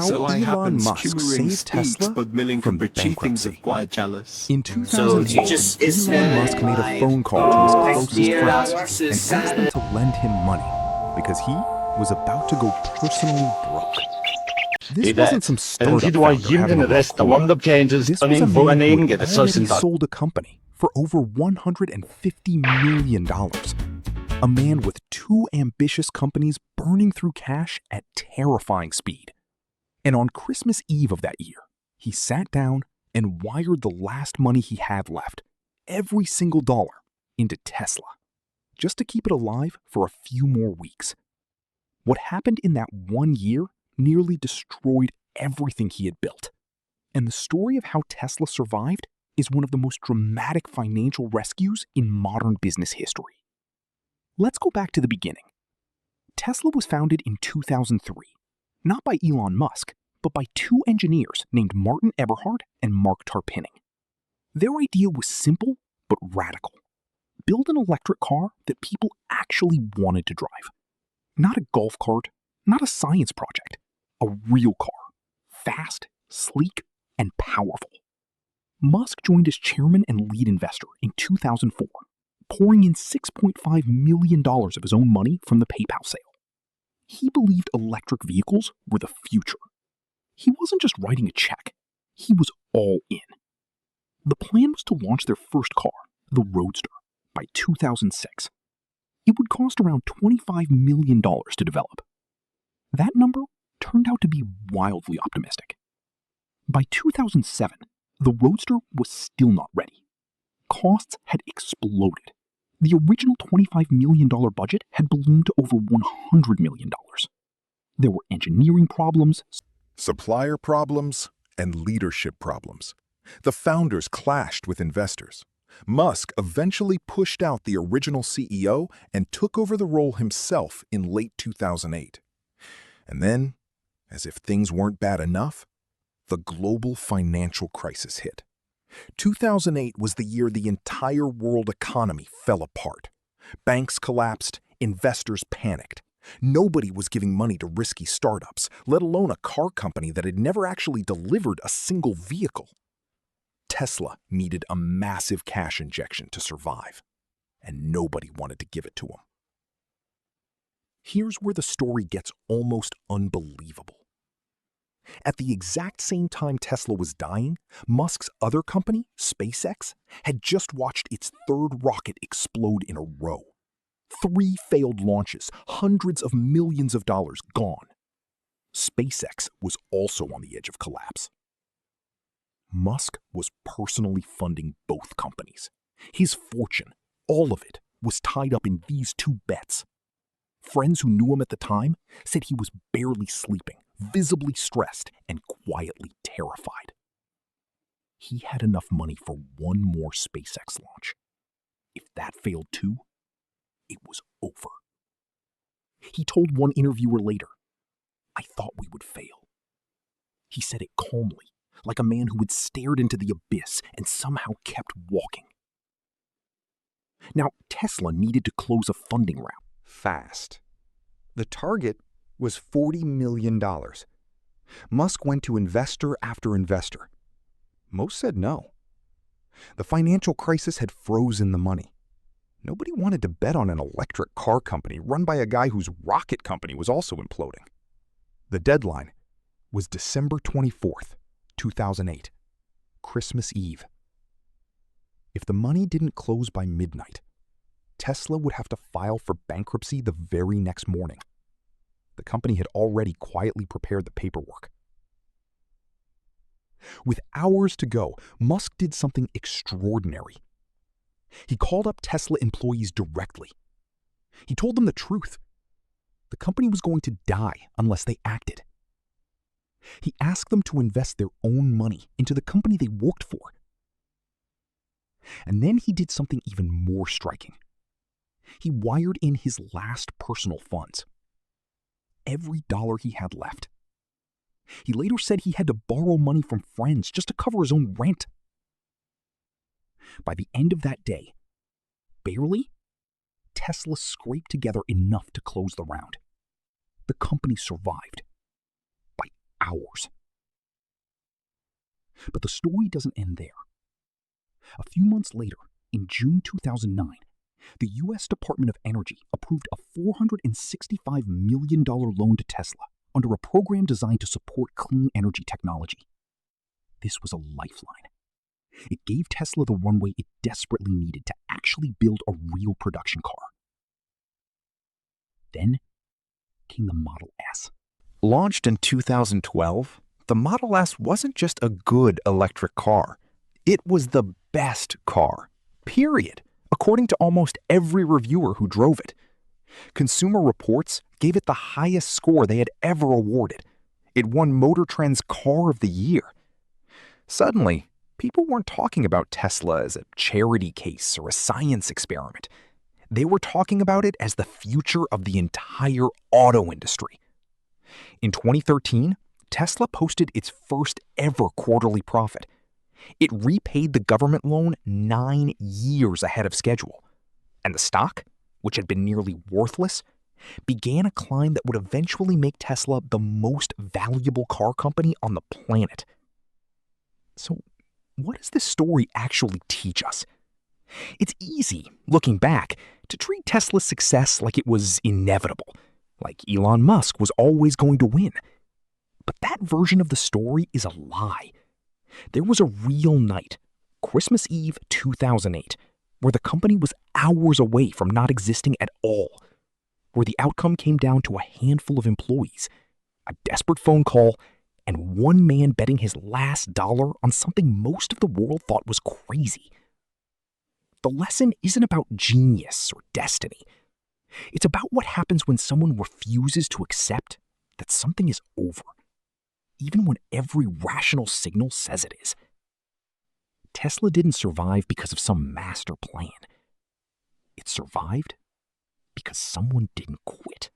how So I Elon happened Musk skewering saved Tesla speech, but milling from for cheap things bankruptcy. of quite jealous. In So 2004, you just Elon Musk made a phone call to his closest friends and friends asked them to lend him money because he was about to go personally broke. This wasn't some startup founder having a rough quarter. This was a man who had already sold a company for over $150 million. A man with two ambitious companies burning through cash at terrifying speed. And on Christmas Eve of that year, he sat down and wired the last money he had left, every single dollar, into Tesla, just to keep it alive for a few more weeks. What happened in that 1 year nearly destroyed everything he had built. And the story of how Tesla survived is one of the most dramatic financial rescues in modern business history. Let's go back to the beginning. Tesla was founded in 2003, not by Elon Musk, but by two engineers named Martin Eberhard and Mark Tarpenning. Their idea was simple but radical. Build an electric car that people actually wanted to drive. Not a golf cart, not a science project. A real car. Fast, sleek, and powerful. Musk joined as chairman and lead investor in 2004, pouring in $6.5 million of his own money from the PayPal sale. He believed electric vehicles were the future. He wasn't just writing a check. He was all in. The plan was to launch their first car, the Roadster, by 2006. It would cost around $25 million to develop. That number turned out to be wildly optimistic. By 2007, the Roadster was still not ready. Costs had exploded. The original $25 million budget had ballooned to over $100 million. There were engineering problems, supplier problems, and leadership problems. The founders clashed with investors. Musk eventually pushed out the original CEO and took over the role himself in late 2008. And then, as if things weren't bad enough, the global financial crisis hit. 2008 was the year the entire world economy fell apart. Banks collapsed, investors panicked. Nobody was giving money to risky startups, let alone a car company that had never actually delivered a single vehicle. Tesla needed a massive cash injection to survive, and nobody wanted to give it to him. Here's where the story gets almost unbelievable. At the exact same time Tesla was dying, Musk's other company, SpaceX, had just watched its third rocket explode in a row. 3 failed launches, hundreds of millions of dollars gone. SpaceX was also on the edge of collapse. Musk was personally funding both companies. His fortune, all of it, was tied up in these two bets. Friends who knew him at the time said he was barely sleeping, visibly stressed, and quietly terrified. He had enough money for one more SpaceX launch. If that failed too, it was over. He told one interviewer later, "I thought we would fail." He said it calmly, like a man who had stared into the abyss and somehow kept walking. Now, Tesla needed to close a funding round fast. The target was $40 million. Musk went to investor after investor. Most said no. The financial crisis had frozen the money. Nobody wanted to bet on an electric car company run by a guy whose rocket company was also imploding. The deadline was December 24th, 2008, Christmas Eve. If the money didn't close by midnight, Tesla would have to file for bankruptcy the very next morning. The company had already quietly prepared the paperwork. With hours to go, Musk did something extraordinary. He called up Tesla employees directly. He told them the truth. The company was going to die unless they acted. He asked them to invest their own money into the company they worked for. And then he did something even more striking. He wired in his last personal funds. Every dollar he had left. He later said he had to borrow money from friends just to cover his own rent. By the end of that day, barely, Tesla scraped together enough to close the round. The company survived. By hours. But the story doesn't end there. A few months later, in June 2009, the U.S. Department of Energy approved a $465 million loan to Tesla under a program designed to support clean energy technology. This was a lifeline. It gave Tesla the runway it desperately needed to actually build a real production car. Then came the Model S. Launched in 2012, the Model S wasn't just a good electric car. It was the best car, period, according to almost every reviewer who drove it. Consumer Reports gave it the highest score they had ever awarded. It won Motor Trend's Car of the Year. Suddenly, people weren't talking about Tesla as a charity case or a science experiment. They were talking about it as the future of the entire auto industry. In 2013, Tesla posted its first ever quarterly profit. It repaid the government loan 9 years ahead of schedule. And the stock, which had been nearly worthless, began a climb that would eventually make Tesla the most valuable car company on the planet. So, what does this story actually teach us? It's easy, looking back, to treat Tesla's success like it was inevitable, like Elon Musk was always going to win. But that version of the story is a lie. There was a real night, Christmas Eve 2008, where the company was hours away from not existing at all, where the outcome came down to a handful of employees, a desperate phone call, and one man betting his last dollar on something most of the world thought was crazy. The lesson isn't about genius or destiny. It's about what happens when someone refuses to accept that something is over, even when every rational signal says it is. Tesla didn't survive because of some master plan. It survived because someone didn't quit.